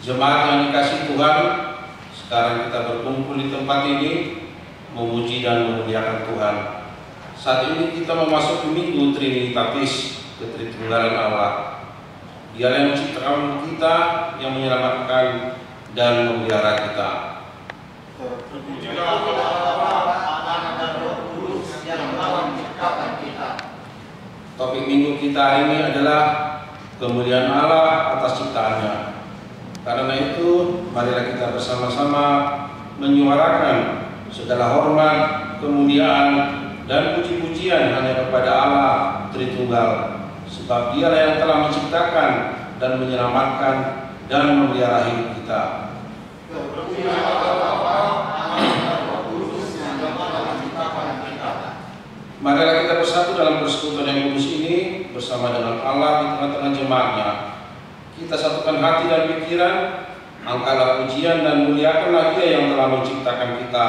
Jemaat yang dikasih Tuhan, sekarang kita berkumpul di tempat ini memuji dan memuliakan Tuhan. Saat ini kita memasuki Minggu Trinitatis, Ketritunggalan Allah. Dia yang menciptakan kita, yang menyelamatkan dan memelihara kita. Terpujilah Bapa, Anak dan Roh Kudus yang telah menciptakan kita. Topik minggu kita hari ini adalah kemuliaan Allah atas ciptaannya. Karena itu, marilah kita bersama-sama menyuarakan segala hormat, kemuliaan, dan puji-pujian hanya kepada Allah Tritunggal, sebab Dialah yang telah menciptakan dan menyelamatkan dan memelihara hidup kita. Terpujilah Bapa, Anak dan Roh Kudus yang telah menciptakan kita. Marilah kita bersatu dalam persekutuan yang kudus ini bersama dengan Allah di tengah-tengah jemaatnya. Kita satukan hati dan pikiran, angkatlah pujian dan muliakanlah Dia yang telah menciptakan kita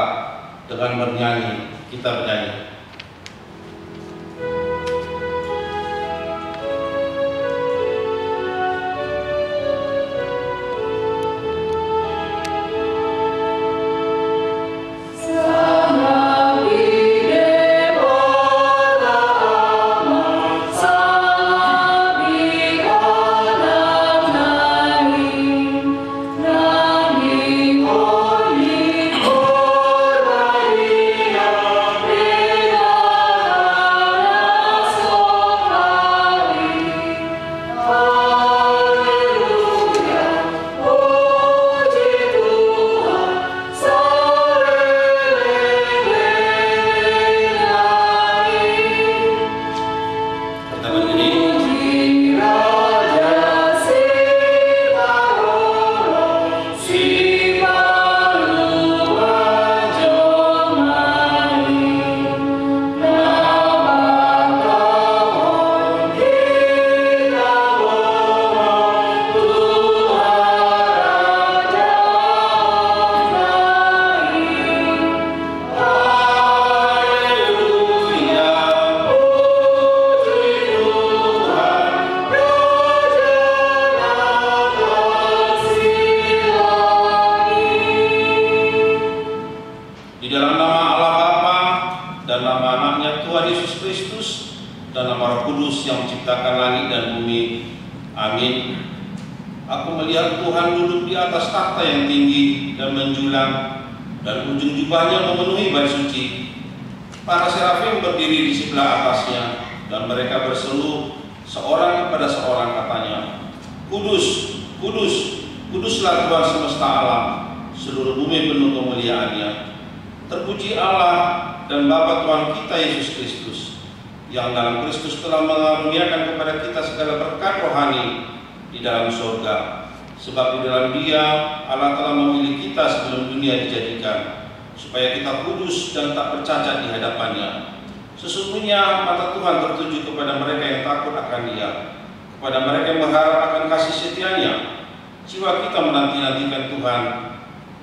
dengan bernyanyi. Kita bernyanyi.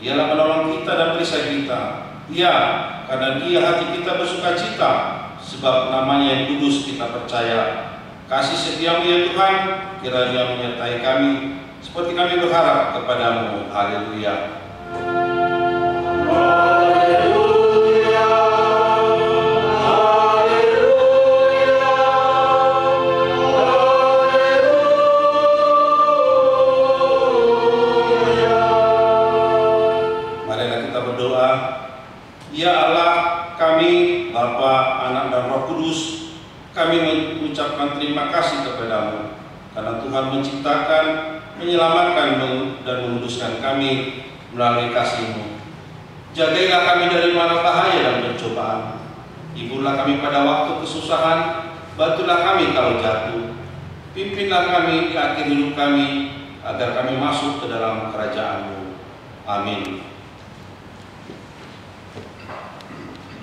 Dialah penolong kita dan perisai kita. Ya, karena Dia hati kita bersukacita, sebab namanya yang kudus kita percaya. Kasih setiamu ya Tuhan, kiranya menyertai kami, seperti kami berharap kepadamu. Haleluya. Ya Allah kami, Bapa, Anak, dan Roh Kudus, kami mengucapkan terima kasih kepadamu karena Tuhan menciptakan, menyelamatkan, dan menguduskan kami melalui kasih-Mu. Jagailah kami dari mara bahaya dan pencobaan. Hiburlah kami pada waktu kesusahan, bantulah kami kalau jatuh. Pimpinlah kami di akhir hidup kami, agar kami masuk ke dalam kerajaan-Mu. Amin.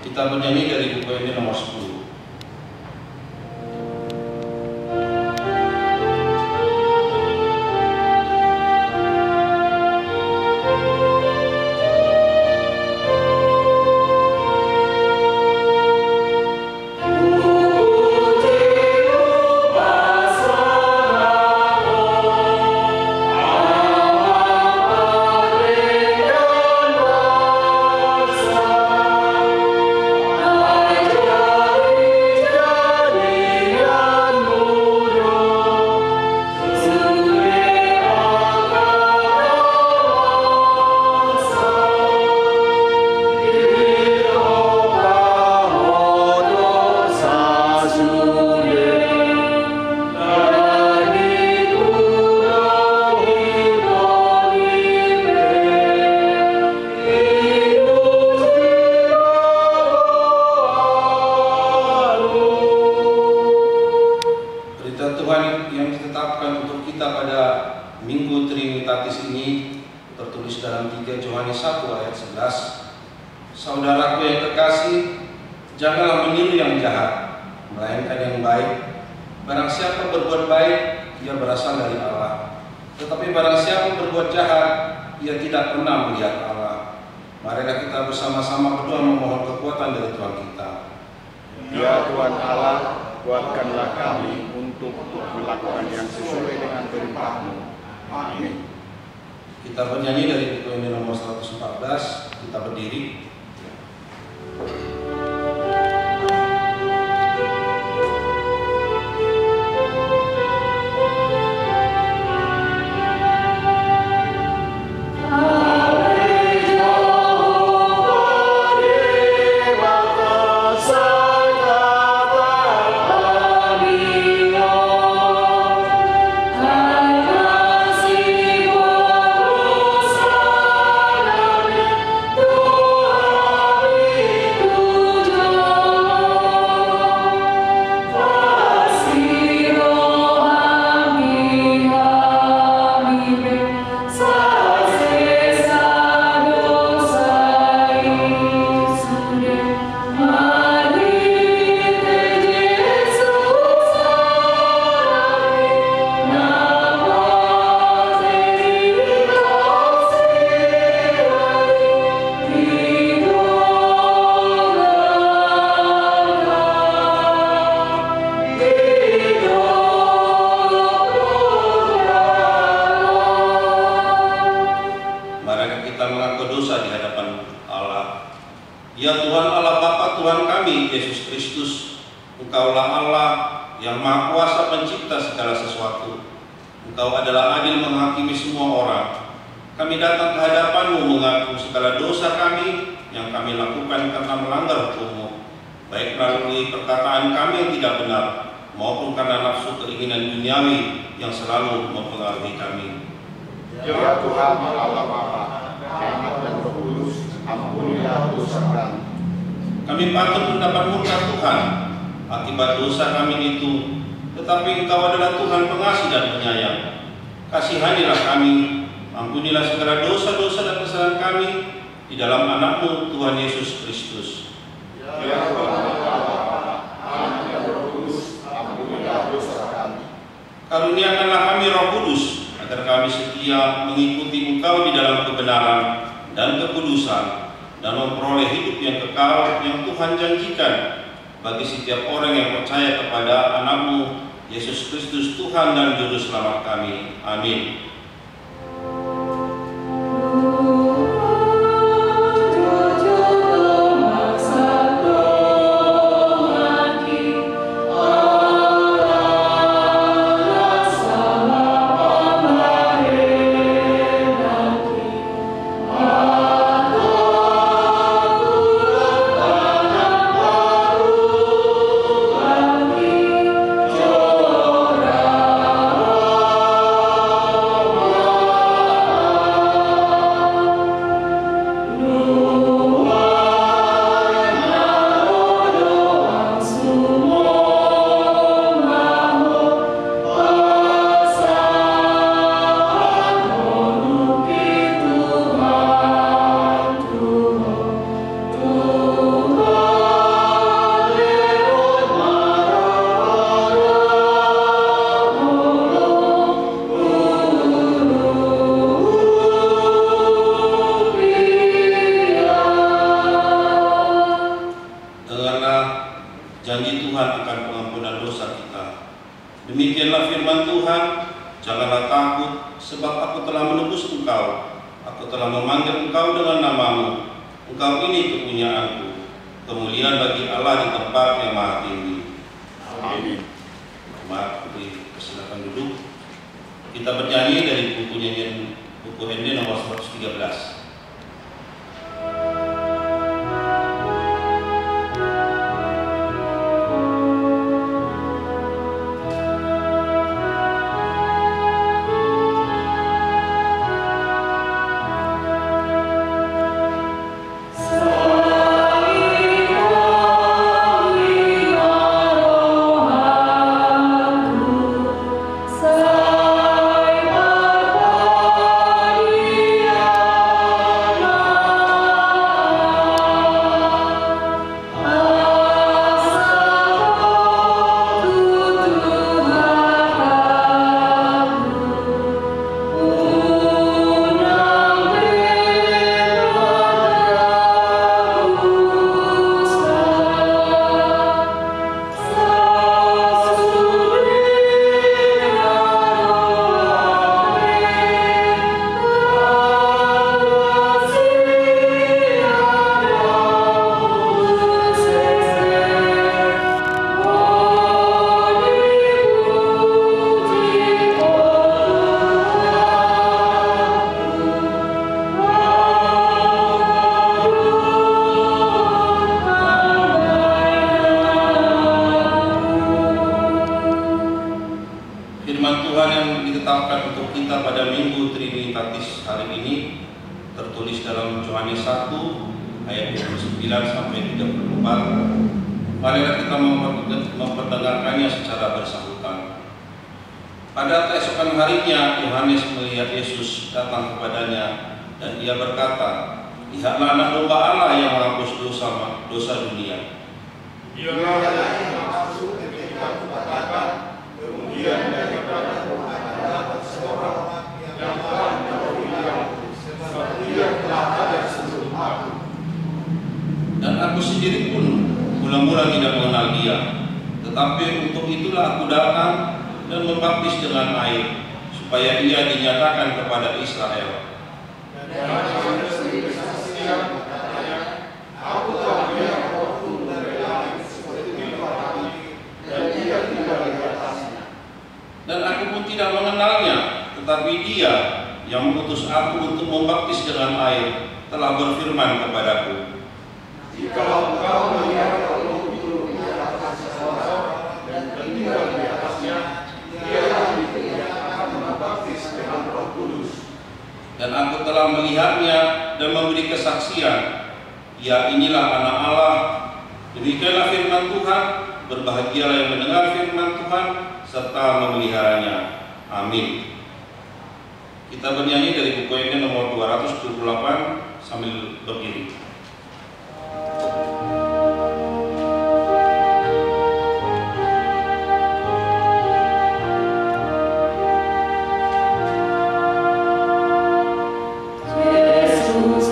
Kita bernyanyi dari buku ini nomor 10. Saudaraku yang terkasih, janganlah meniru yang jahat, melainkan yang baik. Barang siapa berbuat baik, ia berasal dari Allah. Tetapi barang siapa berbuat jahat, ia tidak pernah melihat Allah. Marilah kita bersama-sama berdoa memohon kekuatan dari Tuhan kita. Ya Tuhan Allah, kuatkanlah kami untuk melakukan yang sesuai dengan perintah-Mu. Amin. Kita bernyanyi dari buku ini nomor 114. Kita berdiri. Ya Tuhan Allah Bapa Tuhan kami, Yesus Kristus, Engkaulah Allah yang Maha Kuasa pencipta segala sesuatu. Engkau adalah adil menghakimi semua orang. Kami datang ke hadapan-Mu mengaku segala dosa kami yang kami lakukan karena melanggar hukum-Mu, baik melalui perkataan kami yang tidak benar, maupun karena nafsu keinginan duniawi yang selalu mempengaruhi kami. Ya Tuhan Allah Bapa, Anak dan Roh Kudus, ampunilah dosa kami. Kami patut mendapat murka Tuhan akibat dosa kami itu, tetapi Engkau adalah Tuhan pengasih dan penyayang. Kasihanilah kami, ampunilah segala dosa-dosa dan kesalahan kami di dalam Anak-Mu Tuhan Yesus Kristus. Ya Tuhan Allah Bapa, Anak dan Roh Kudus, ampunilah dosa kami. Karuniakanlah kami Roh Kudus, agar kami setia mengikuti Engkau di dalam kebenaran, dan kekudusan, dan memperoleh hidup yang kekal yang Tuhan janjikan bagi setiap orang yang percaya kepada Anak-Mu, Yesus Kristus, Tuhan dan Juru Selamat kami. Amin. Janji Tuhan akan pengampunan dosa kita. Demikianlah firman Tuhan, janganlah takut, sebab aku telah menebus engkau. Aku telah memanggil engkau dengan namamu. Engkau ini kepunyaanku. Kemuliaan bagi Allah di tempat yang maha tinggi. Amin. Maaf, silakan duduk. Kita bernyanyi dari buku nyanyian buku Hende nomor 113. Tertulis dalam Yohanes 1 ayat 29 sampai 34. Marilah kita memperdengarkannya secara bersahutan. Pada keesokan harinya Yohanes melihat Yesus datang kepadanya dan ia berkata, "Lihatlah anak domba Allah yang menghapus dosa dunia." Ialah yang maksud ketika kukatakan, kemudian daripada terdapat seorang yang telah mendahului aku, sebab ia telah ada sebelum aku. Dan aku sendiri pun mula-mula tidak mengenal dia, tetapi untuk itulah aku datang dan membaptis dengan air, supaya ia dinyatakan kepada Israel. Dan Yohanes sendiri bersaksikan, katanya, aku telah melihat Roh turun dari langit seperti matahari, dan ia tinggal di atasnya. Dan aku pun tidak mengenalnya, tetapi dia yang mengutus aku untuk membaptis dengan air telah berfirman kepadaku, "Jikalau engkau melihat Roh turun di atas seseorang dan tinggal di atasnya, dialah yang akan membaptis dengan Roh Kudus." Dan aku telah melihatnya dan memberi kesaksian, ya inilah anak Allah. Demikianlah firman Tuhan. Berbahagialah yang mendengar firman Tuhan serta memeliharanya. Amin. Kita bernyanyi dari buku ini nomor 228 sambil berdiri. Yesus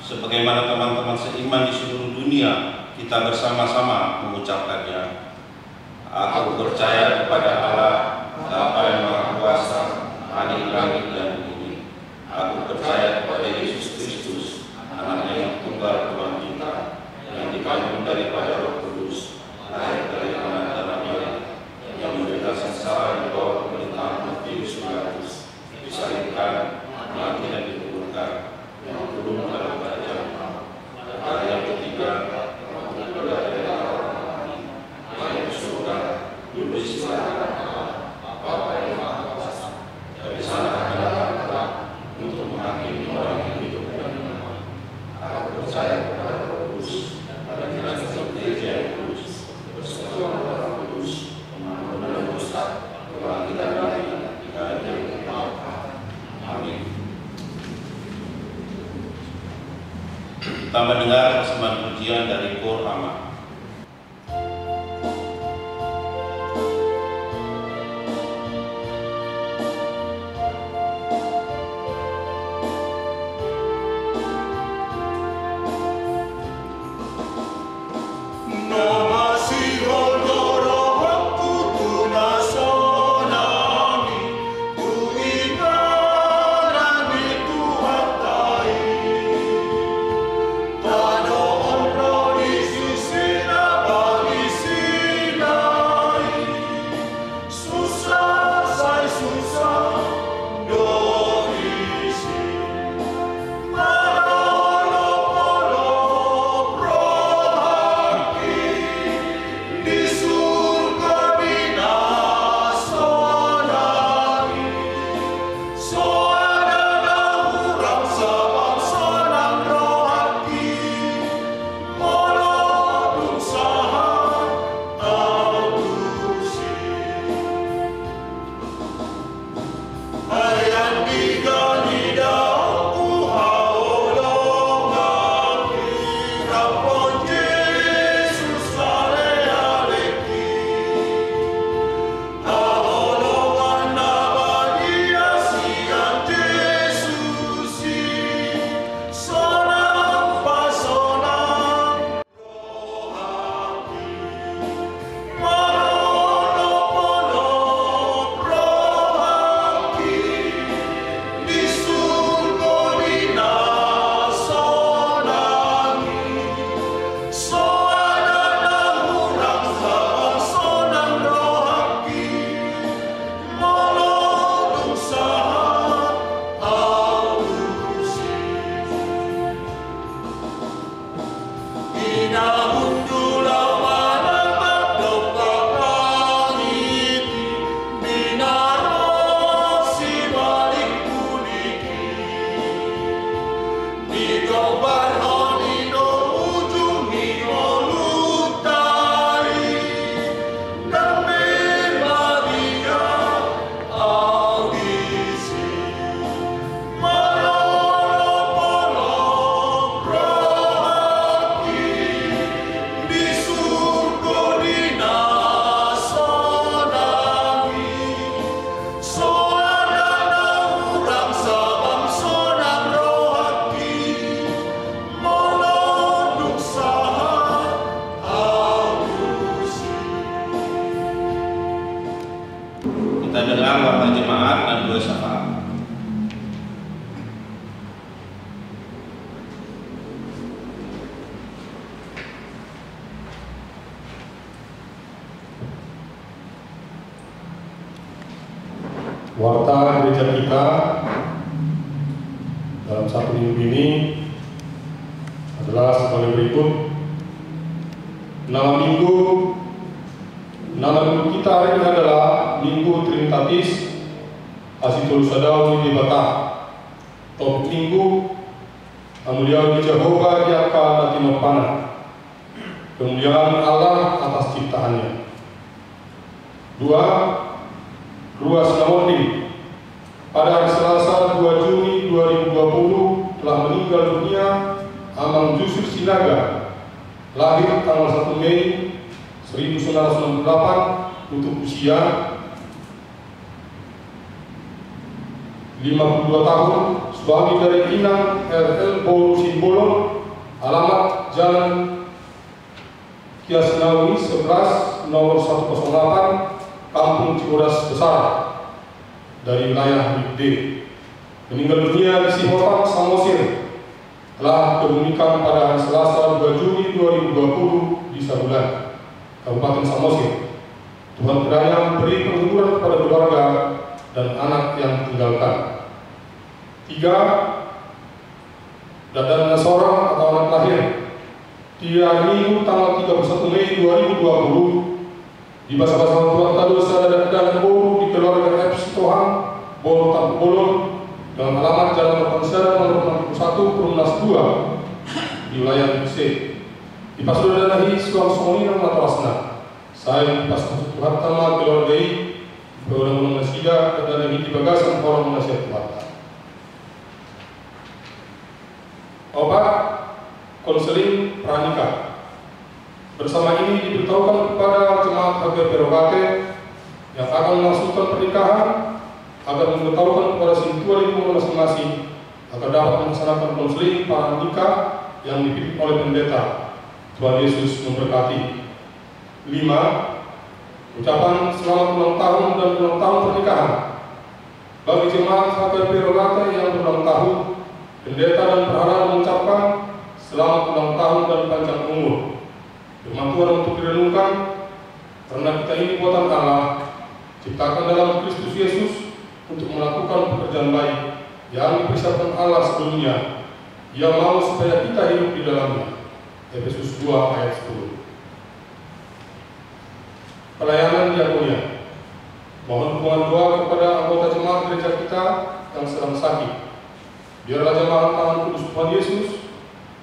sebagaimana teman-teman seiman di seluruh dunia kita bersama-sama mengucapkannya. Aku percaya kepada Allah, Bapa yang Maha Kuasa, Adik langit dan bumi. Aku percaya kepada Yesus Kristus, Anaknya yang tunggal Tuhan kita, yang dikandung daripada Roh Kudus, lahir dari anak dan Maria, yang menderita sengsara di bawah pemerintahan Pontius Pilatus, disalibkan, mati dan dikuburkan, yang turun dalam kerajaan Allah. Hari yang ketiga, bangkit dari orang mati, naik ke surga, duduk di sebelah Allah, Bapa yang Maha Kuasa, dari sana akan datang kelak untuk menghakimi orang yang hidup dan mati. Aku percaya kepada Roh Kudus, pada Kristus Gereja yang kudus, persekutuan Roh Kudus, pengampunan dosa, kebangkitan dari hari yang ketiga. Amin. Kita mendengar persembahan pujian dari Kor Amat. Kita dengar warta jemaat dan dua syafaat. Warta gereja kita dalam satu minggu ini adalah sebagai berikut. Nama minggu kita hari ini adalah Minggu Trinitatis Asitul Sadau di Batah. Topik minggu kemuliaan Jehovah di akal dan timopana, kemuliaan Allah atas ciptaannya. 2. Ruas Namondi. Pada hari Selasa 2 Juni 2020 telah meninggal dunia Amang Yusuf Sinaga, lahir tanggal 1 Mei 1998 untuk usia 52 tahun, suami dari Inang RL Boru Simbolon, alamat Jalan Kiasnawi 11 nomor 108 Kampung Cibodas Besar dari wilayah D. Meninggal dunia di Sihotan, Samosir, telah dikebumikan pada hari Selasa 2 Juni 2020 di Sabulan, Kabupaten Samosir. Tuhan kiranya memberi penghiburan kepada keluarga dan anak yang ditinggalkan. 3. Dadan Nasora atau anak lahir di hari Minggu tanggal 31 Mei 2020 di Basa-Basa Tuhan Tadosa dan Boru di keluarga F. Sitohang, Boru Tampu Bolon dengan alamat Jalan Perpansara nomor 61 Perumnas 2 di wilayah C. Di Pasudanahi Suang Songoni dan Latorasna. Saya pas Tuhan Tama keluargai Beurang Nasida dan di bagasan orang menasihat Tuhan. Obat konseling pranikah. Bersama ini diberitahukan kepada jemaat HGP Rogate yang akan melangsungkan pernikahan agar memberitahukan kepada sintua lingkungan masing-masing agar dapat melaksanakan konseling pranikah yang dipimpin oleh pendeta. Tuhan Yesus memberkati. 5. Ucapan selamat ulang tahun dan ulang tahun pernikahan bagi jemaat HGP Rogate yang berulang tahun. Pendeta dan perhara mengucapkan selamat ulang tahun dan panjang umur. Firman Tuhan untuk direnungkan, karena kita ini buatan Allah, ciptakan dalam Kristus Yesus untuk melakukan pekerjaan baik yang dipersiapkan Allah sebelumnya. Ia mau supaya kita hidup di dalamnya. Efesus 2 ayat 10. Pelayanan diakonia. Mohon dukungan doa kepada anggota jemaat gereja kita yang sedang sakit. Biarlah jemaat tangan kudus Tuhan Yesus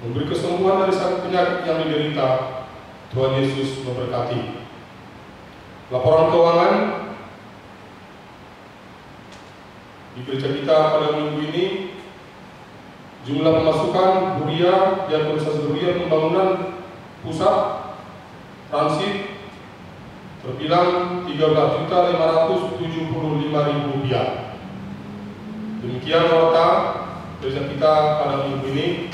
memberi kesembuhan dari sakit penyakit yang diderita. Tuhan Yesus memberkati. Laporan keuangan di gereja kita pada minggu ini, jumlah pemasukan Huria dan organisasi Huria pembangunan pusat transit terbilang Rp13.575.000. Demikian nota gereja kita pada minggu ini.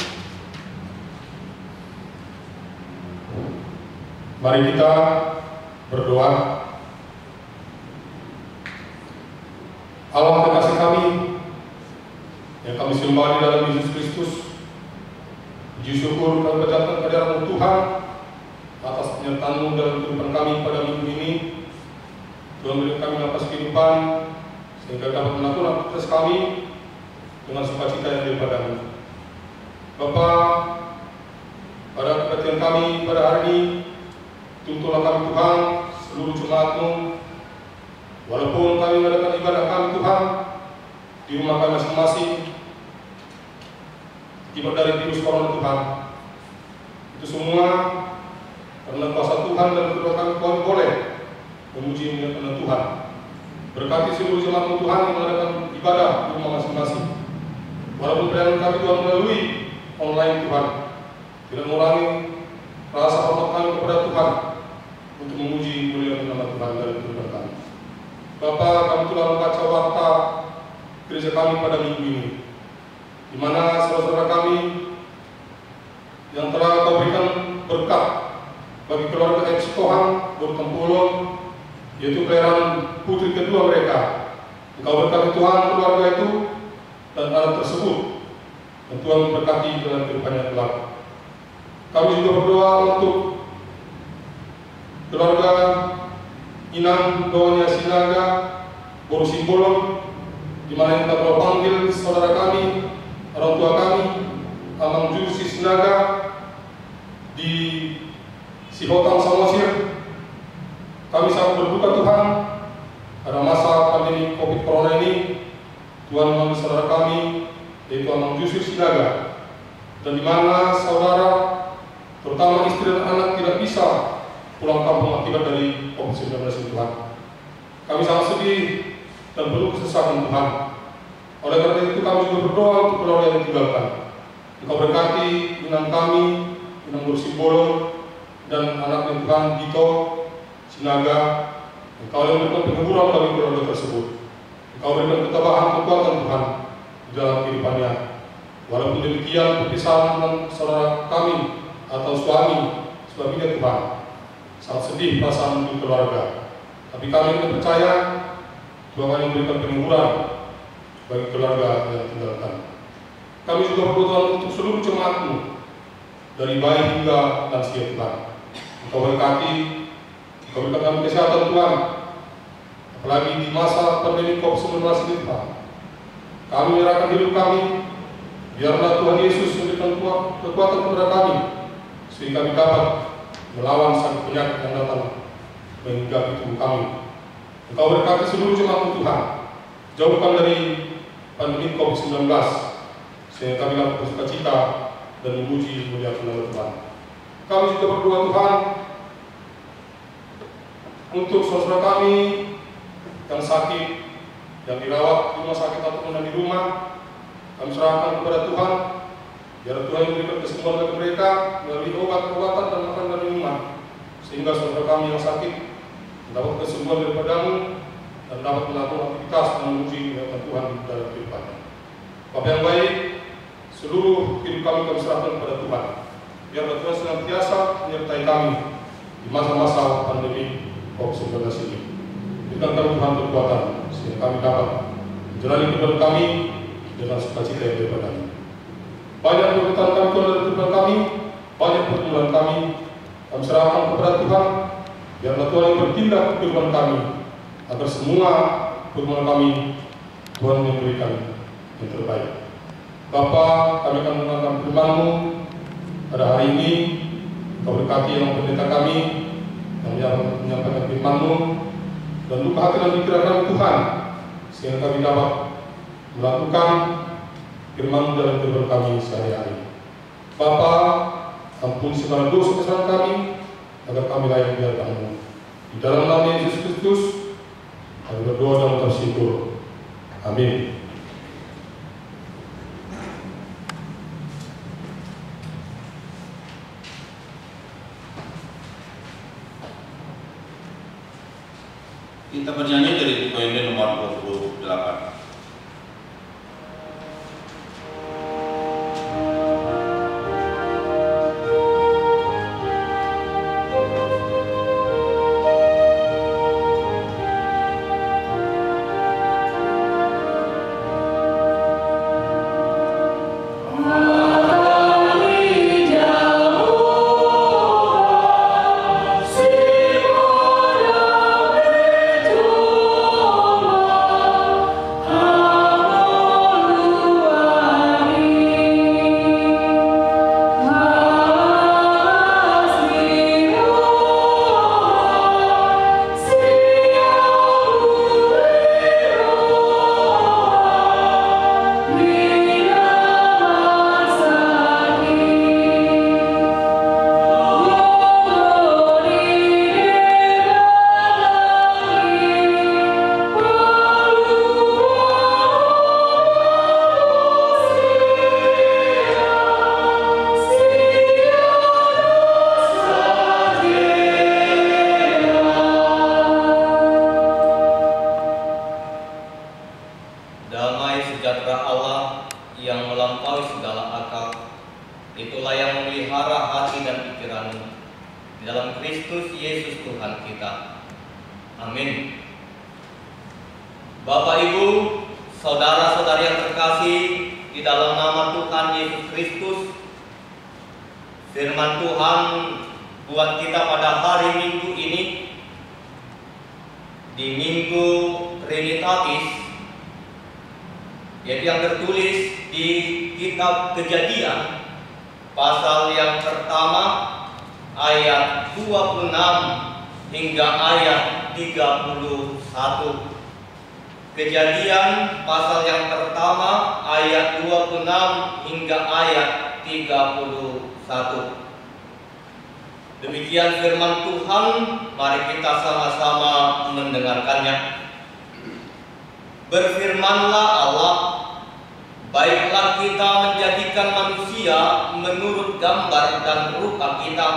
Mari kita berdoa. Allah kekasih kami yang kami sembah di dalam Yesus Kristus, puji syukur kami panjatkan kehadirat Tuhan atas penyertaan-Mu dalam kehidupan kami pada minggu ini. Tuhan beri kami nafas kehidupan sehingga dapat melakukan aktivitas kami dengan sukacita yang daripada-Mu. Bapa, pada kebaktian kami pada hari ini, tuntunlah kami Tuhan, seluruh jemaat-Mu, walaupun kami mengadakan ibadah kami Tuhan di rumah kami masing-masing, akibat dari virus corona Tuhan. Itu semua karena kuasa Tuhan dan kedua kami Tuhan boleh memuji mengenai Tuhan. Berkati seluruh jemaat Tuhan yang mengadakan ibadah di rumah masing-masing. Walaupun perjalanan kami Tuhan melalui online Tuhan, tidak mengurangi rasa hormat kami kepada Tuhan untuk memuji mulia nama Tuhan dalam kehidupan kami. Bapa, kami telah membaca warta gereja kami pada minggu ini, di mana saudara-saudara kami yang telah Kau berikan berkat bagi keluarga F. Sitohang, Bertempulon, yaitu kelahiran putri kedua mereka. Engkau berkati Tuhan keluarga itu dan anak tersebut, dan Tuhan memberkati dalam kehidupannya kelak. Kami juga berdoa untuk keluarga Inang Doanya Sinaga Boru Simbolon, di mana kita telah panggil saudara kami, orang tua kami, Amang Jusi Sinaga di Sihotan Samosir. Kami sangat berduka Tuhan pada masa pandemi COVID Corona ini. Tuhan memanggil saudara kami, yaitu Amang Jusi Sinaga, dan di mana saudara, terutama istri dan anak, tidak bisa pulang kampung akibat dari COVID-19 ini Tuhan. Kami sangat sedih dan penuh kesesakan Tuhan. Oleh karena itu kami juga berdoa untuk keluarga yang ditinggalkan. Engkau berkati Inang kami, Inang Boru Simbolon, dan anaknya Tuhan Dito Sinaga. Engkau yang memberikan penghiburan bagi keluarga tersebut. Engkau berikan ketabahan kekuatan Tuhan. di dalam kehidupannya. Walaupun demikian, perpisahan dengan saudara kami atau suami Tuhan sangat sedih perasaan di keluarga. Tapi kami percaya Tuhan akan memberikan penghiburan bagi keluarga yang tinggalkan. Kami juga berdoa untuk seluruh jemaat-Mu dari bayi hingga lansia Tuhan. Engkau berkati, Engkau berikan kami kesehatan Tuhan, apalagi di masa pandemi COVID-19 ini Tuhan. Kami menyerahkan hidup kami, biarlah Tuhan Yesus memberikan kekuatan kepada kami, sehingga kami dapat melawan sakit penyakit yang datang menghinggapi tubuh kami. Engkau berkati seluruh jemaat Tuhan, jauhkan dari pandemi COVID-19, sehingga kami dapat bersukacita dan memuji mulia nama Tuhan. Kami juga berdoa Tuhan untuk saudara kami yang sakit, yang dirawat di rumah sakit ataupun di rumah. Kami serahkan kepada Tuhan, biar Tuhan memberikan kesembuhan bagi mereka melalui obat-obatan dan makanan dan minuman, sehingga saudara kami yang sakit mendapat kesembuhan daripada-Mu dan dapat melakukan aktivitas dan memuji Tuhan dalam kehidupannya. Bapa yang baik, seluruh hidup kami serahkan kepada Tuhan. Biarlah Tuhan senantiasa menyertai kami di masa-masa pandemi COVID-19 ini. Berikan kami Tuhan kekuatan sehingga kami dapat menjalani kehidupan kami dengan sukacita yang daripada-Mu. Banyak permintaan kami Tuhan dari Tuhan kami, banyak pergumulan kami serahkan kepada Tuhan. Biarlah Tuhan yang bertindak di kehidupan kami, agar semua pergumulan kami Tuhan memberikan yang terbaik. Bapa, kami akan mendengarkan firman-Mu pada hari ini. Engkau berkati yang pendeta kami yang menyampaikan firman-Mu, dan buka hati dan pikiran kami Tuhan, sehingga kami dapat melakukan firman-Mu dalam kehidupan kami sehari-hari. Bapa, ampuni segala dosa kesalahan kami, agar kami layak di hadapan-Mu. Di dalam nama Yesus Kristus, kami berdoa dan mengucap syukur. Amin. Kita bernyanyi dari buku Yoel nomor 28. Bapak Ibu, saudara-saudari yang terkasih, di dalam nama Tuhan Yesus Kristus, firman Tuhan buat kita pada hari Minggu ini, di Minggu Trinitatis, yaitu yang tertulis di kitab Kejadian pasal yang pertama ayat 26 hingga ayat 31. Kejadian pasal yang pertama ayat 26 hingga ayat 31. Demikian firman Tuhan, mari kita sama-sama mendengarkannya. Berfirmanlah Allah, baiklah kita menjadikan manusia menurut gambar dan rupa kita,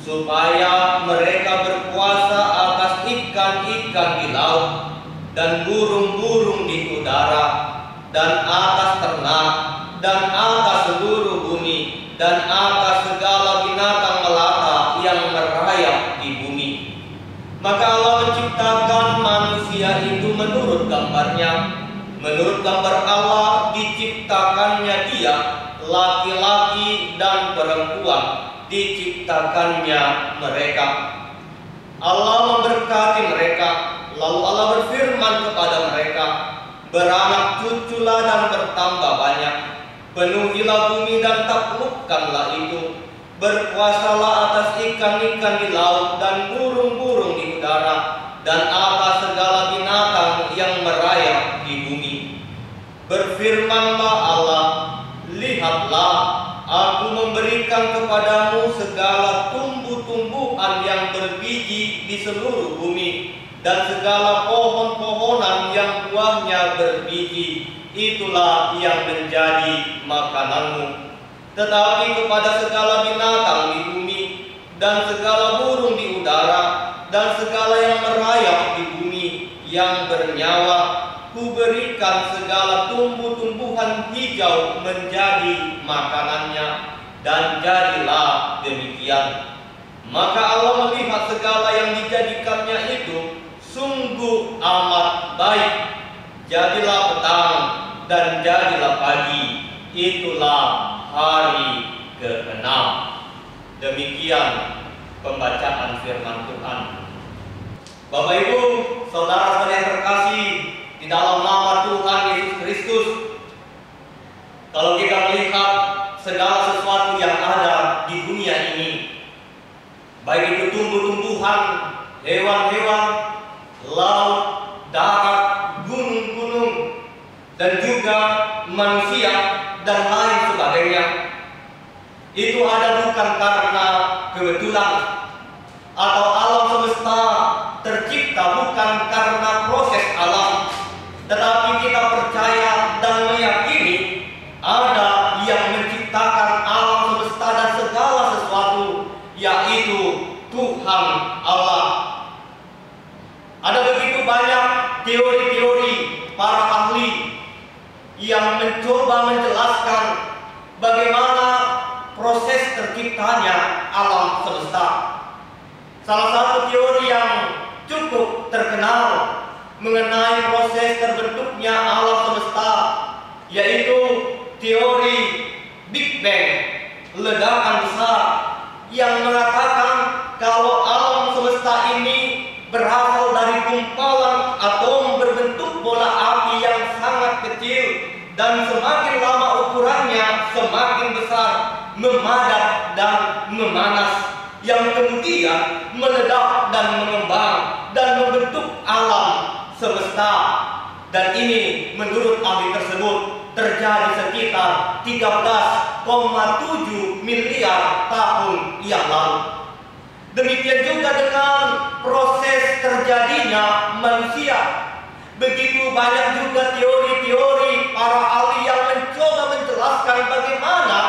supaya mereka berkuasa atas ikan-ikan di laut dan burung-burung di udara dan atas ternak, dan atas seluruh bumi, dan atas segala binatang melata yang merayap di bumi. Maka Allah menciptakan manusia itu menurut gambarnya. Menurut gambar Allah diciptakannya dia, laki-laki dan perempuan diciptakannya mereka. Allah memberkati mereka, lalu Allah berfirman kepada mereka, beranak cuculah dan bertambah banyak, penuhilah bumi dan taklukkanlah itu, berkuasalah atas ikan-ikan di laut dan burung-burung di udara, dan atas segala binatang yang merayap di bumi. Berfirmanlah Allah, lihatlah, aku memberikan kepadamu segala tumbuh-tumbuhan yang berbiji di seluruh bumi, dan segala pohon-pohonan yang buahnya berbiji, itulah yang menjadi makananmu. Tetapi kepada segala binatang di bumi, dan segala burung di udara, dan segala yang merayap di bumi yang bernyawa, Kuberikan segala tumbuh-tumbuhan hijau menjadi makanannya, dan jadilah demikian. Maka Allah melihat segala yang dijadikannya itu sungguh amat baik. Jadilah petang dan jadilah pagi, itulah hari ke-6. Demikian pembacaan firman Tuhan. Bapak Ibu, saudara-saudara yang terkasih di dalam nama Tuhan Yesus Kristus, kalau kita melihat segala sesuatu yang ada di dunia ini, baik itu tumbuh-tumbuhan, hewan-hewan, laut, darat, gunung-gunung, dan juga manusia dan lain sebagainya, itu ada bukan karena kebetulan atau alam semesta tercipta bukan karena proses alam, tetapi kita percaya dan meyakini ada yang menciptakan alam semesta dan segala sesuatu, yaitu Tuhan Allah. Ada begitu banyak teori-teori para ahli yang mencoba menjelaskan bagaimana proses terciptanya alam semesta. Salah satu teori yang cukup terkenal mengenai proses terbentuknya alam semesta yaitu teori Big Bang, ledakan besar, yang mengatakan kalau alam semesta ini berasal dari gumpalan atom berbentuk bola api yang sangat kecil, dan semakin lama ukurannya semakin besar, memadat dan memanas, yang kemudian meledak dan mengembang dan membentuk alam semesta. Dan ini menurut ahli tersebut terjadi sekitar 13,7 miliar tahun yang lalu. Demikian juga dengan proses terjadinya manusia. Begitu banyak juga teori-teori para ahli yang mencoba menjelaskan bagaimana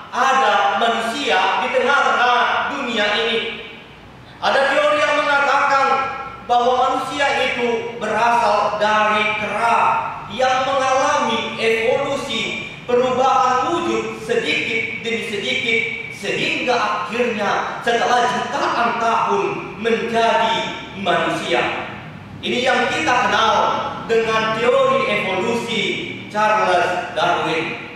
ada manusia di tengah-tengah dunia ini. Ada teori yang mengatakan bahwa manusia itu berasal dari kera yang mengalami evolusi, perubahan wujud sedikit demi sedikit, sehingga akhirnya setelah jutaan tahun menjadi manusia. Ini yang kita kenal dengan teori evolusi Charles Darwin.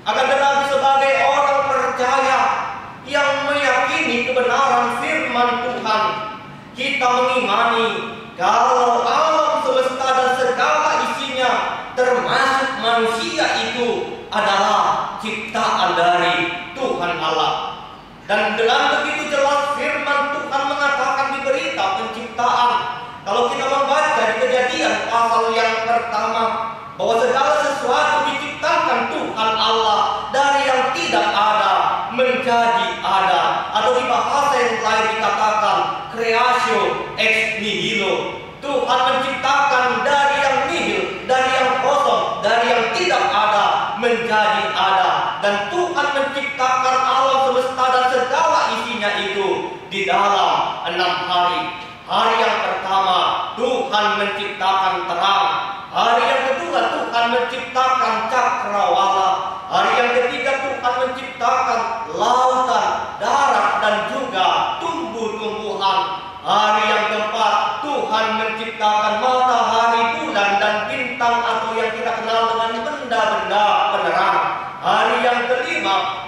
Akan tetapi sebagai orang percaya yang meyakini kebenaran firman Tuhan, kita mengimani kalau alam semesta dan segala isinya termasuk manusia itu adalah ciptaan dari Tuhan Allah. Dan dengan begitu jelas firman Tuhan mengatakan di berita penciptaan, kalau kita membaca di Kejadian pasal yang pertama, bahwa segala sesuatu diciptakan Tuhan Allah dari yang tidak ada menjadi ada, atau di bahasa yang lain dikatakan creatio ex nihilo. Tuhan menciptakan dari yang nihil, dari yang kosong, dari yang tidak ada menjadi ada. Dan Tuhan menciptakan alam semesta dan segala isinya itu di dalam 6 hari. Hari yang pertama Tuhan menciptakan terang. Hari yang kedua Tuhan menciptakan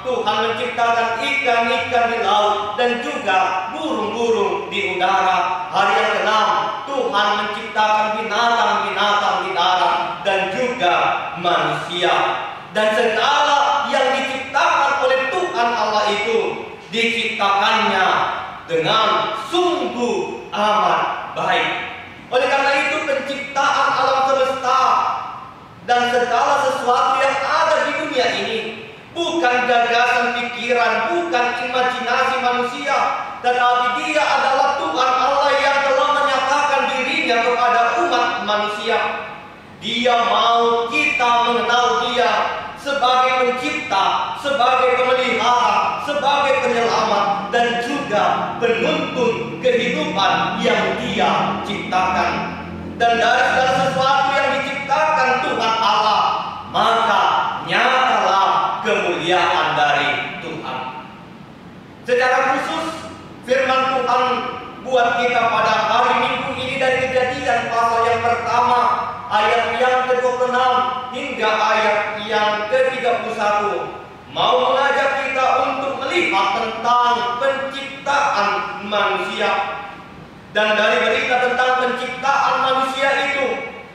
Tuhan menciptakan ikan-ikan di laut dan juga burung-burung di udara. Hari yang ke-6 Tuhan menciptakan binatang-binatang di darat dan juga manusia. Dan segala yang diciptakan oleh Tuhan Allah itu diciptakannya dengan sungguh amat baik. Oleh karena itu penciptaan alam semesta dan segala sesuatu yang ada di dunia ini bukan gagasan pikiran, bukan imajinasi manusia, tetapi dia adalah Tuhan Allah yang telah menyatakan dirinya kepada umat manusia. Dia mau kita mengenal dia sebagai pencipta, sebagai pemelihara, sebagai penyelamat, dan juga penuntun kehidupan yang dia ciptakan. Dan dari segala sesuatu yang diciptakan Tuhan Allah, maka nyatalah kemuliaan dari Tuhan. Secara khusus firman Tuhan buat kita pada hari Minggu ini dari Kejadian pasal yang pertama ayat yang ke-26 hingga ayat yang ke-31 mau mengajak kita untuk melihat tentang penciptaan manusia. Dan dari berita tentang penciptaan manusia itu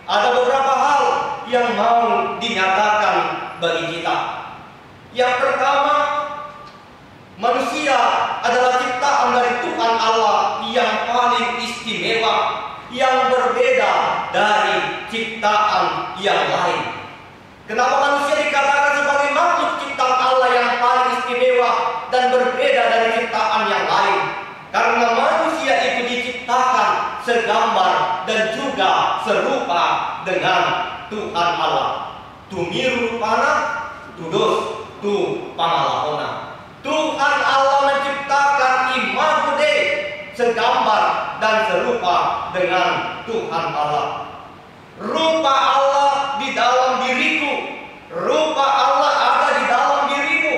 ada beberapa hal yang mau dinyatakan bagi kita. Yang pertama, manusia adalah ciptaan dari Tuhan Allah yang paling istimewa, yang berbeda dari ciptaan yang lain. Kenapa manusia dikatakan sebagai makhluk ciptaan Allah yang paling istimewa dan berbeda dari ciptaan yang lain? Karena manusia itu diciptakan segambar dan juga serupa dengan Tuhan Allah. Tumiru rupana, tudos tu pangalahona. Tuhan Allah menciptakan imago Dei, segambar dan serupa dengan Tuhan Allah. Rupa Allah di dalam diriku, rupa Allah ada di dalam dirimu,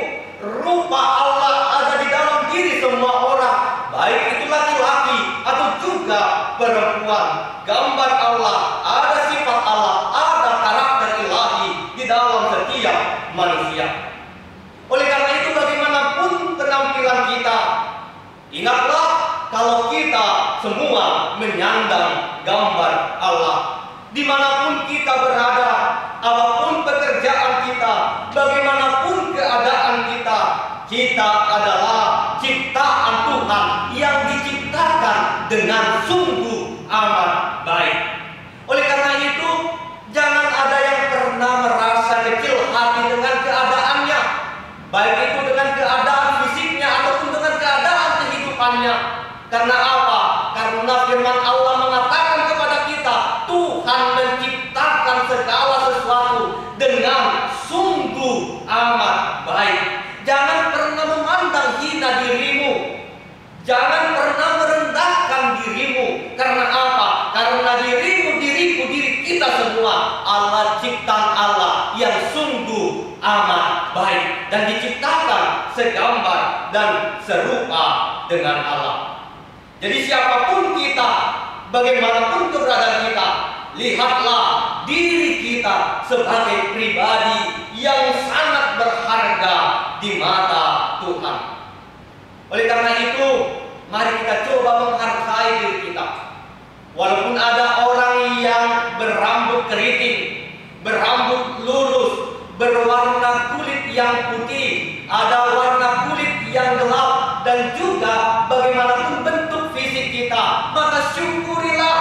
rupa Allah ada di dalam diri semua orang, baik itu laki-laki atau juga perempuan. Gambar Allah, ada sifat Allah, ada karakter ilahi di dalam setiap manusia. Oleh karena itu bagaimanapun penampilan kita, ingatlah kalau kita semua menyandang gambar Allah. Dimanapun kita berada, apapun pekerjaan kita, bagaimanapun keadaan kita, kita adalah ciptaan Tuhan yang diciptakan dengan sungguh amat baik. Oleh karena itu, jangan ada yang pernah merasa kecil hati dengan keadaannya, baik itu dengan keadaan fisiknya ataupun dengan keadaan kehidupannya. Karena apa? Karena firman Allah mengatakan kepada kita, Tuhan menciptakan segala sesuatu dengan sungguh amat baik. Jangan pernah memandang hina dirimu, jangan pernah merendahkan dirimu. Karena apa? Karena dirimu, diriku, diri kita semua Allah ciptaan Allah yang sungguh amat baik dan diciptakan segambar dan serupa dengan Allah. Jadi siapapun kita, bagaimanapun keberadaan kita, lihatlah diri kita sebagai pribadi yang sangat berharga di mata Tuhan. Oleh karena itu, mari kita coba menghargai diri kita. Walaupun ada orang yang berambut keriting, berambut lurus, berwarna kulit yang putih, ada warna kulit yang gelap, dan juga bagaimanapun bentuk fisik kita, maka syukurilah.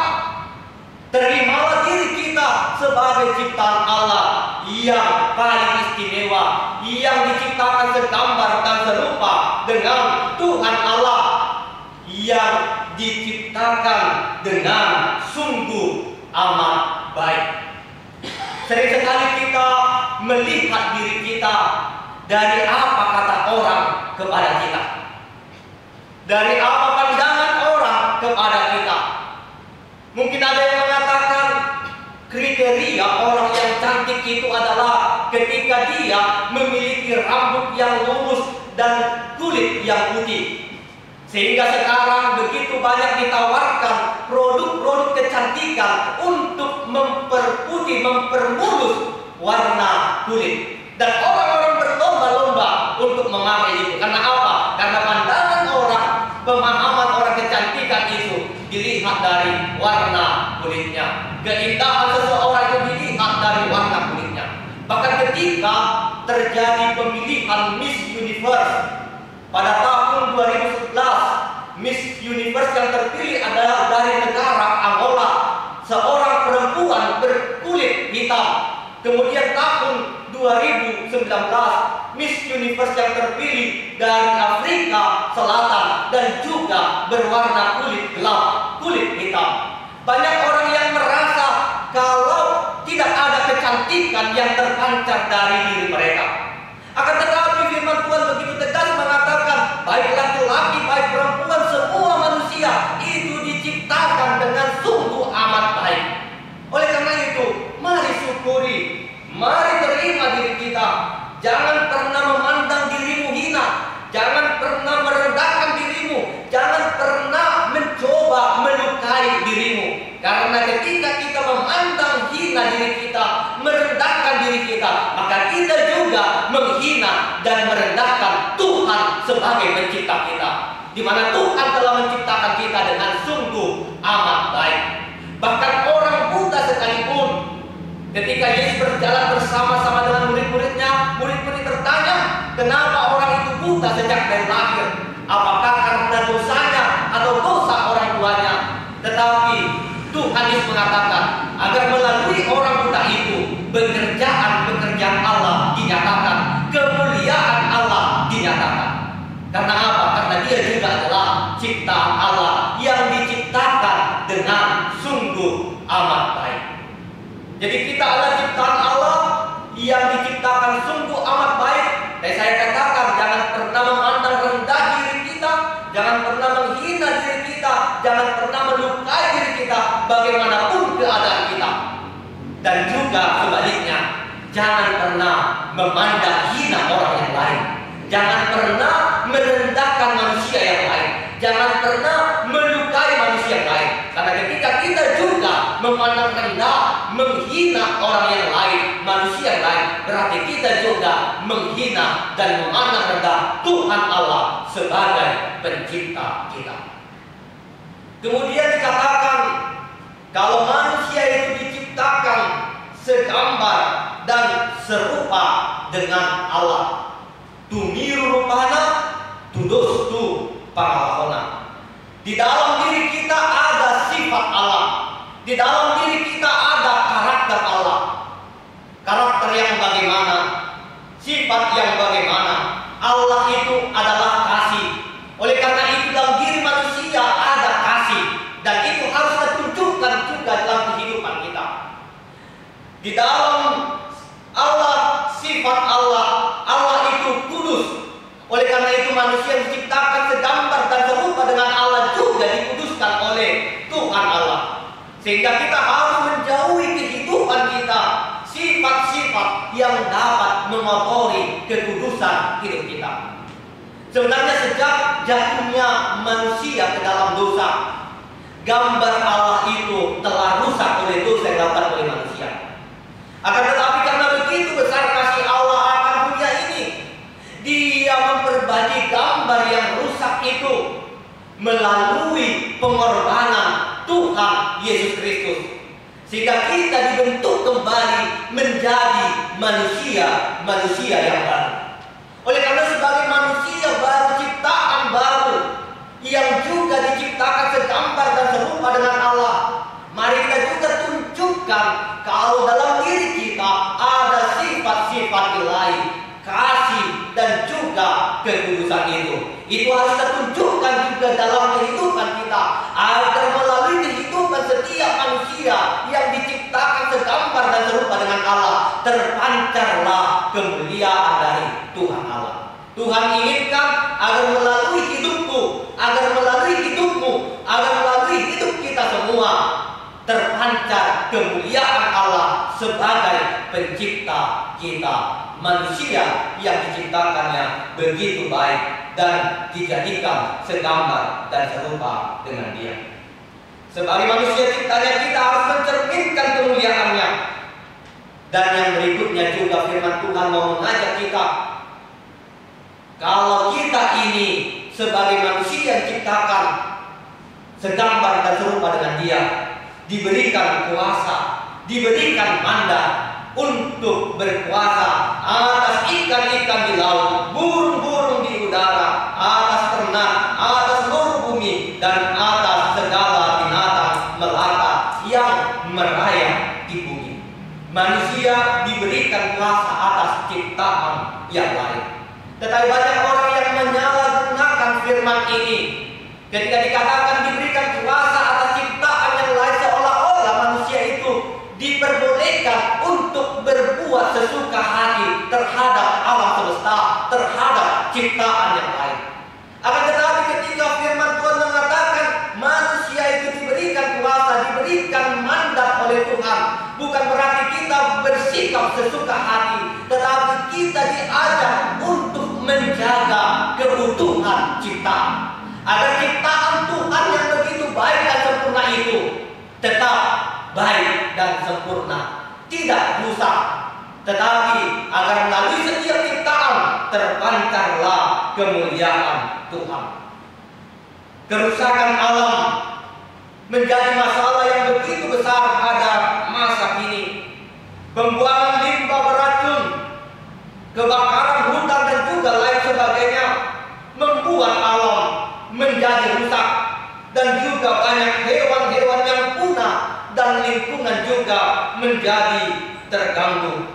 Terimalah diri kita sebagai ciptaan Allah yang paling istimewa, yang diciptakan segambar dan serupa dengan Tuhan Allah, yang diciptakan dengan sungguh amat baik. Sering sekali kita melihat diri kita dari apa kata orang kepada kita, dari apa pandangan orang kepada kita. Mungkin ada yang mengatakan kriteria orang yang cantik itu adalah ketika dia memiliki rambut yang lurus dan kulit yang putih. Sehingga sekarang begitu banyak ditawarkan produk-produk kecantikan untuk memperputih, mempermulus warna kulit. Dan orang-orang berlomba-lomba untuk memakai itu. Karena apa? Karena pandangan orang, pemahaman orang kecantikan itu dilihat dari warna kulitnya. Keindahan seseorang itu dilihat dari warna kulitnya. Bahkan ketika terjadi pemilihan Miss Universe pada tahun 2011, Miss Universe yang terpilih adalah dari negara Angola, seorang perempuan berkulit hitam. Kemudian tahun 2019, Miss Universe yang terpilih dari Afrika Selatan dan juga berwarna kulit gelap, kulit hitam. Banyak orang yang merasa kalau tidak ada kecantikan yang terpancar dari diri mereka. Akan tetapi firman Tuhan begitu tegas mengatakan, baik laki-laki, baik perempuan, semua manusia itu diciptakan dengan sungguh amat baik. Oleh karena itu, mari syukuri, mari terima diri kita. Jangan pernah memandang dirimu hina, jangan pernah merendahkan dirimu, jangan pernah mencoba melukai dirimu. Karena ketika kita memandang hina diri kita, merendahkan diri kita, maka kita juga menghina dan merendahkan Tuhan sebagai pencipta kita, di mana Tuhan telah menciptakan kita dengan sungguh amat baik. Bahkan orang buta sekalipun, ketika Yesus berjalan bersama-sama dengan murid-muridnya, murid-murid bertanya, kenapa orang itu buta sejak dari lahir? Apakah karena dosanya atau dosa orang tuanya? Tetapi Tuhan Yesus mengatakan agar melalui orang buta itu pekerjaan-pekerjaan Allah dinyatakan, kemuliaan Allah dinyatakan. Karena apa? Karena dia juga adalah ciptaan Allah yang diciptakan dengan sungguh amat baik. Jadi kita adalah ciptaan Allah yang diciptakan sungguh amat baik. Dan saya katakan, jangan pernah memandang rendah diri kita, jangan pernah menghina diri kita, jangan pernah melukai diri kita bagaimanapun keadaan kita. Dan juga sebaliknya, jangan pernah memandang hina orang yang lain, jangan pernah merendahkan manusia yang lain, jangan pernah melukai manusia yang lain. Karena ketika kita juga memandang rendah, menghina orang yang lain, manusia yang lain, berarti kita juga menghina dan memandang rendah Tuhan Allah sebagai pencipta kita. Kemudian dikatakan kalau manusia itu diciptakan segambar dan serupa dengan Allah. Tumiru rupana, tudustu pangalahona. Di dalam diri kita ada sifat Allah. Di dalam diri kita ada karakter Allah. Karakter yang bagaimana? Sifat yang bagaimana? Allah itu adalah kasih. Oleh karena itu dalam diri manusia ada kasih. Dan itu harus ditunjukkan juga dalam kehidupan kita. Di dalam Allah, sifat Allah, Allah itu kudus. Oleh karena itu manusia diciptakan segambar dan serupa dengan Allah juga dikuduskan oleh Tuhan Allah. Sehingga kita harus menjauhi kehidupan kita sifat-sifat yang dapat mengotori kekudusan hidup kita. Sebenarnya sejak jatuhnya manusia ke dalam dosa, gambar Allah itu telah rusak oleh dosa yang dilakukan oleh manusia. Akan tetapi karena begitu besar kasih Allah akan dunia ini, Dia memperbaiki gambar yang rusak itu melalui pengorbanan Tuhan Yesus Kristus, sehingga kita dibentuk kembali menjadi manusia yang baru. Oleh karena sebagai manusia baru, ciptaan baru yang juga diciptakan segambar dan serupa dengan Allah, mari kita juga tunjukkan kalau dalam diri kita ada sifat-sifat ilahi, kasih dan juga kekudusan itu. Itu harus kita tunjukkan juga dalam kehidupan kita, agar melalui kehidupan setiap manusia yang diciptakan segambar dan serupa dengan Allah, terpancarlah kemuliaan dari Tuhan Allah. Tuhan inginkan agar melalui hidupku, agar melalui hidupmu, agar melalui hidup kita semua terpancar kemuliaan Allah sebagai pencipta kita, manusia yang diciptakannya begitu baik dan dijadikan segambar dan serupa dengan Dia. Sebagai manusia ciptanya, kita harus mencerminkan kemuliaannya. Dan yang berikutnya juga firman Tuhan mau mengajak kita Kalau kita ini sebagai manusia yang diciptakan segambar dan serupa dengan Dia, diberikan kuasa, diberikan mandat untuk berkuasa atas ikan-ikan di laut, burung-burung di udara, atas ternak, atas seluruh bumi, dan atas segala binatang melata yang merayap di bumi. Manusia diberikan kuasa atas ciptaan yang lain. Tetapi banyak orang yang menyalahgunakan firman ini ketika dikatakan diberikan kuasa atas ciptaan yang lain, seolah-olah manusia itu diperbolehkan untuk berbuat sesuka hati terhadap alam semesta, terhadap ciptaan yang lain. Akan tetapi ketika firman Tuhan mengatakan manusia itu diberikan kuasa, diberikan mandat oleh Tuhan, bukan berarti kita bersikap sesuka hati, tetapi kita diajak untuk menjaga keutuhan ciptaan, agar ciptaan Tuhan yang begitu baik dan sempurna itu tetap baik dan sempurna, tidak rusak, tetapi agar melalui setiap ciptaan terpancarlah kemuliaan Tuhan. Kerusakan alam menjadi masalah yang begitu besar pada masa kini. Pembuangan limbah beracun, kebakaran hutan dan juga lain sebagainya membuat alam menjadi rusak, dan juga banyak hewan-hewan yang punah, dan lingkungan juga menjadi terganggu.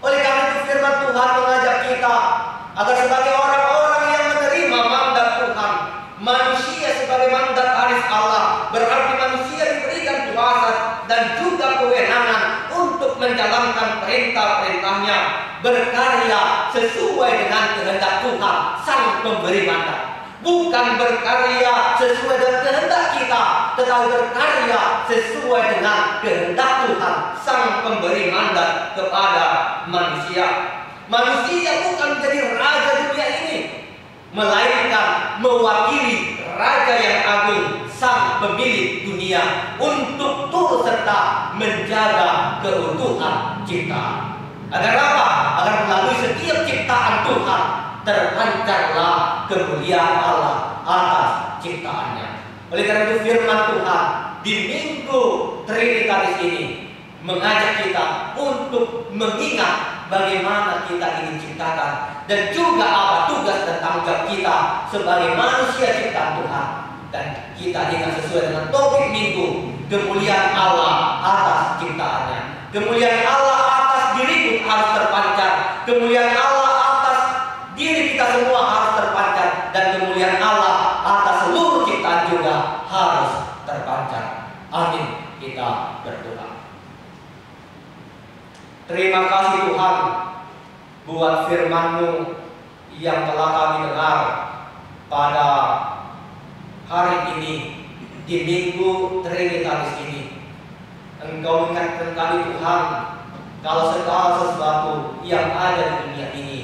Oleh karena itu firman Tuhan mengajak kita agar sebagai orang-orang yang menerima mandat Tuhan, manusia sebagai mandat aris Allah, berarti manusia diberikan kuasa dan juga kewenangan untuk menjalankan perintah-perintahnya, berkarya sesuai dengan kehendak Tuhan sang pemberi mandat. Bukan berkarya sesuai dengan kehendak kita, tetapi berkarya sesuai dengan kehendak Tuhan sang pemberi mandat kepada manusia. Manusia bukan menjadi raja dunia ini, melainkan mewakili raja yang agung, sang pemilik dunia, untuk turut serta menjaga keutuhan ciptaan. Agar apa? Agar melalui setiap ciptaan Tuhan terpancarlah kemuliaan Allah atas ciptaannya. Oleh karena itu firman Tuhan di Minggu Trinitatis ini mengajak kita untuk mengingat bagaimana kita ingin ciptakan, dan juga apa tugas dan tanggung jawab kita sebagai manusia ciptaan Tuhan. Dan kita ingat sesuai dengan topik minggu, kemuliaan Allah atas ciptaannya. Kemuliaan Allah atas diriku harus terpancar, kemuliaan Allah atas diri kita semua harus terpancar, dan kemuliaan Allah atas seluruh ciptaan juga harus terpancar. Amin. Kita berdoa. Terima kasih Tuhan buat firman-Mu yang telah kami dengar pada hari ini di Minggu Trinitatis ini. Engkau ingatkan kami Tuhan, kalau segala sesuatu yang ada di dunia ini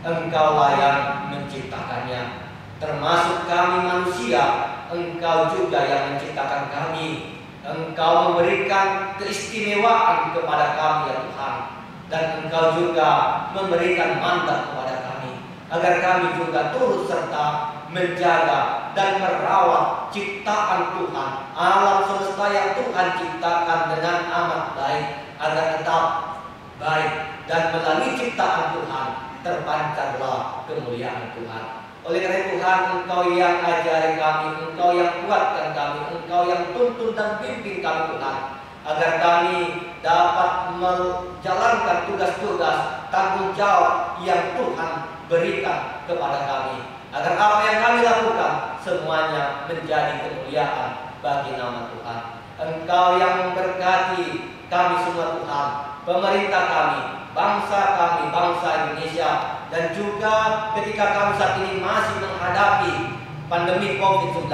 Engkau layak menciptakannya, termasuk kami manusia. Engkau juga yang menciptakan kami. Engkau memberikan keistimewaan kepada kami ya Tuhan, dan Engkau juga memberikan mandat kepada kami agar kami juga turut serta menjaga dan merawat ciptaan Tuhan, alam semesta yang Tuhan ciptakan dengan amat baik, agar tetap baik, dan melalui ciptaan Tuhan terpancarlah kemuliaan Tuhan. Oleh karena Tuhan, Engkau yang ajari kami, Engkau yang kuatkan kami, Engkau yang tuntun dan bimbing kami Tuhan, agar kami dapat menjalankan tugas-tugas tanggung jawab yang Tuhan berikan kepada kami, agar apa yang kami lakukan semuanya menjadi kemuliaan bagi nama Tuhan. Engkau yang memberkati kami semua Tuhan, pemerintah kami, bangsa kami, bangsa Indonesia, dan juga ketika kami saat ini masih menghadapi pandemi COVID-19,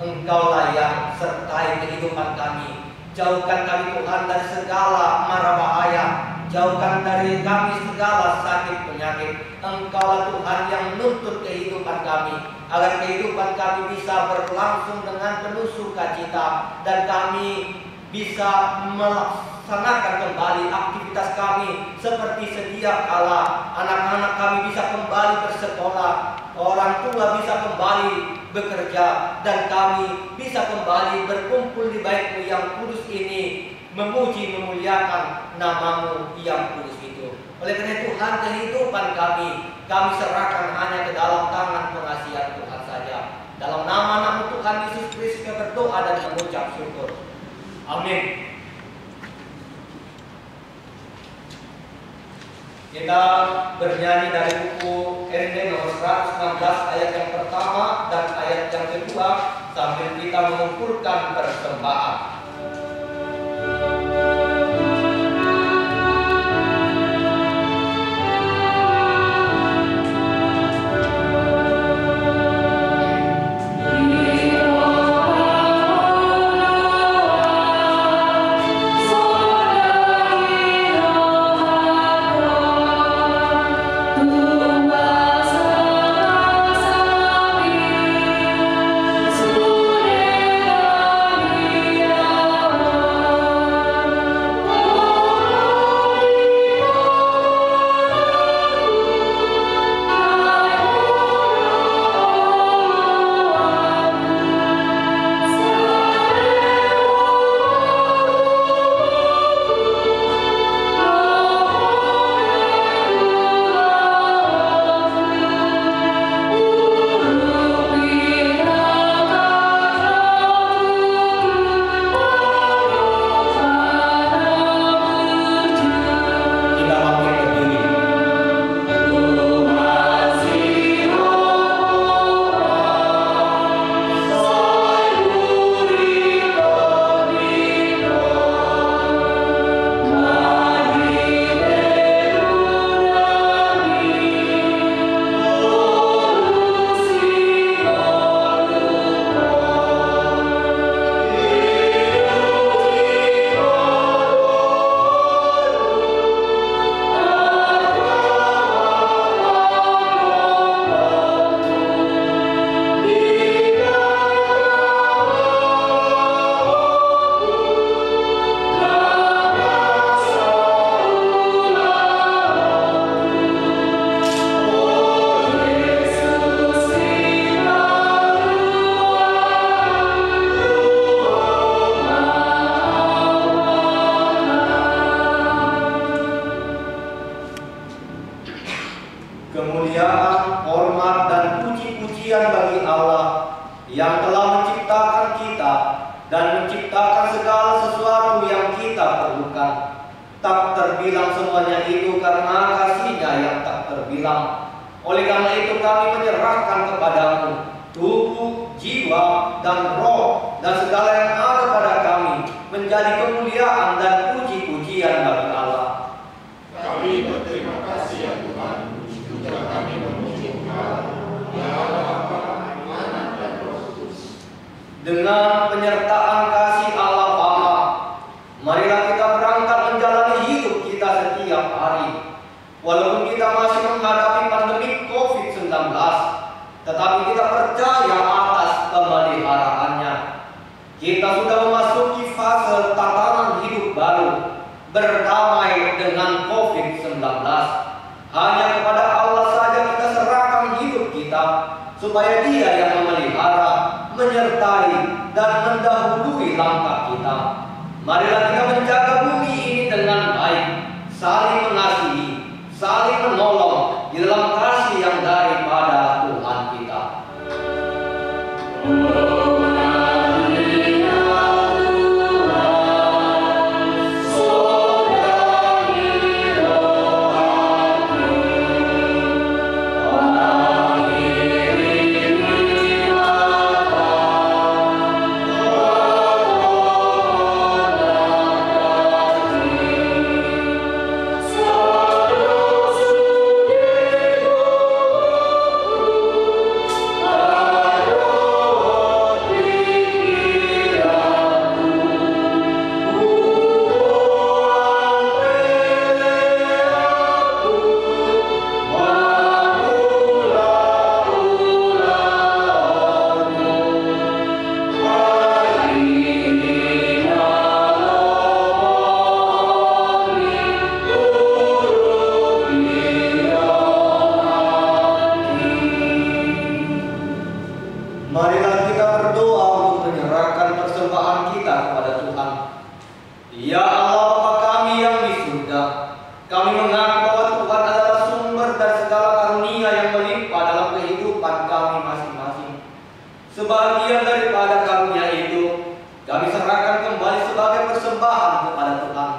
Engkaulah yang sertai kehidupan kami. Jauhkan kami Tuhan dari segala mara bahaya, jauhkan dari kami segala sakit penyakit. Engkaulah Tuhan yang menuntut kehidupan kami, agar kehidupan kami bisa berlangsung dengan penuh sukacita, dan kami bisa melaksanakan kembali aktivitas kami seperti sedia kala. Anak-anak kami bisa kembali bersekolah, orang tua bisa kembali bekerja, dan kami bisa kembali berkumpul di Bait-Mu yang kudus ini, memuji memuliakan nama-Mu yang kudus itu. Oleh karena Tuhan, kehidupan kami serahkan hanya ke dalam tangan pengasihan Tuhan saja. Dalam nama Tuhan Yesus Kristus kami berdoa dan mengucap syukur. Amin. Kita bernyanyi dari buku ND nomor 116 ayat yang pertama dan ayat yang kedua sambil kita mengumpulkan persembahan. Kemuliaan, hormat, dan puji-pujian bagi Allah yang telah menciptakan kita dan menciptakan segala sesuatu yang kita perlukan. Tak terbilang semuanya itu karena kasih-Nya yang tak terbilang. Oleh karena itu kami menyerahkan kepadamu tubuh, jiwa, dan roh, dan segala yang ada pada kami menjadi kemuliaan dan puji-pujian bagi Allah. Kami berterima kasih ya Tuhan, juga kami memuji Engkau, ya Allah Bapa, Anak, dan Roh Kudus. Dengan penyertaan kasih Allah Bapa, marilah kita berangkat menjalani hidup kita setiap hari. Walaupun kita masih menghadapi pandemi COVID-19, tetapi kita percaya atas pemeliharaannya. Kita sudah memasuki fase tatanan hidup baru, berdamai dengan COVID-19. Hanya kepada Allah saja kita serahkan hidup kita, supaya Dia yang memelihara, menyertai, dan mendahului langkah kita. Marilah kita menjaga bumi ini dengan baik, saling mengasihi, saling menolong di dalam kasih yang daripada Tuhan kita. Saudara Marilah kita berdoa untuk menyerahkan persembahan kita kepada Tuhan. Ya Allah Bapa kami yang di surga, kami mengaku bahwa Tuhan adalah sumber dari segala karunia yang melimpah dalam kehidupan kami masing-masing. Sebagian daripada karunia itu kami serahkan kembali sebagai persembahan kepada Tuhan.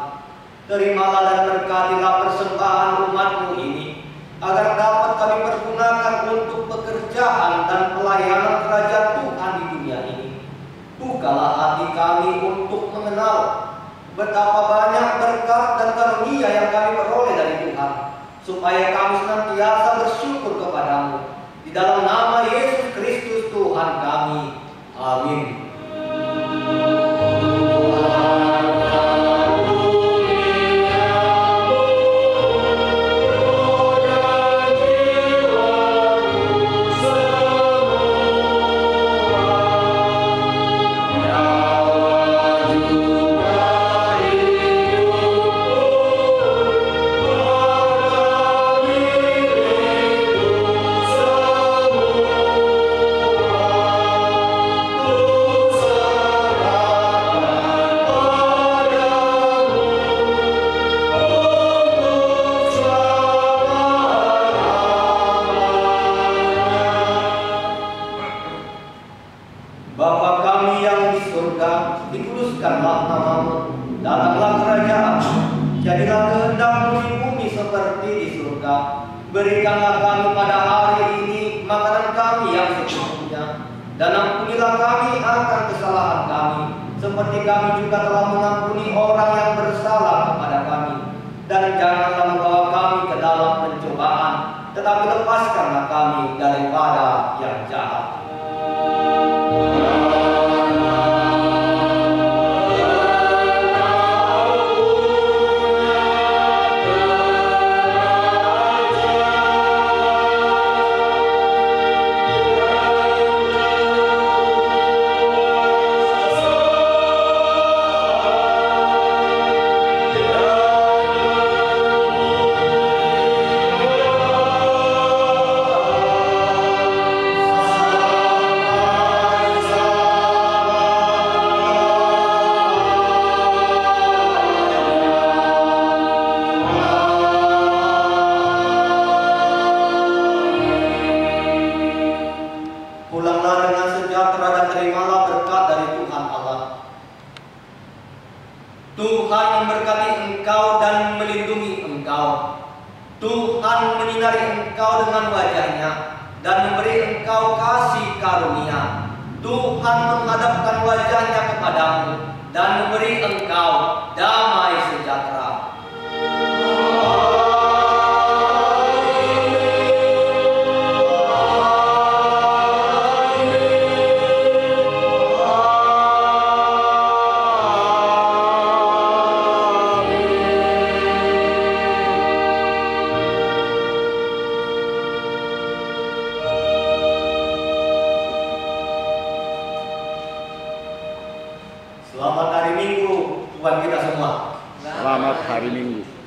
Terimalah dan berkatilah persembahan umat-Mu ini, agar dapat kami pergunakan untuk pekerjaan dan pelayanan kerajaan Tuhan di dunia ini. Bukalah hati kami untuk mengenal betapa banyak berkat dan karunia yang kami peroleh dari Tuhan, supaya kami senantiasa bersyukur kepadamu. Di dalam nama Yesus Kristus Tuhan kami. Amin. Bapa kami yang di surga, dikuduskanlah namamu, datanglah kerajaan-Mu, jadilah kehendak-Mu di bumi seperti di surga. Berikanlah kami pada hari ini makanan kami yang secukupnya, dan ampunilah kami akan kesalahan kami, seperti kami juga telah mengampuni orang yang bersalah kepada kami. Dan janganlah membawa kami ke dalam pencobaan, tetapi lepaskanlah kami daripada yang jahat. Pulanglah dengan sejahtera dan terimalah berkat dari Tuhan Allah. Tuhan memberkati engkau dan melindungi engkau. Tuhan menyinari engkau dengan wajah-Nya dan memberi engkau kasih karunia. Tuhan menghadapkan wajah-Nya kepadamu dan memberi engkau damai sejahtera. Selamat hari Minggu buat kita semua. Selamat hari Minggu.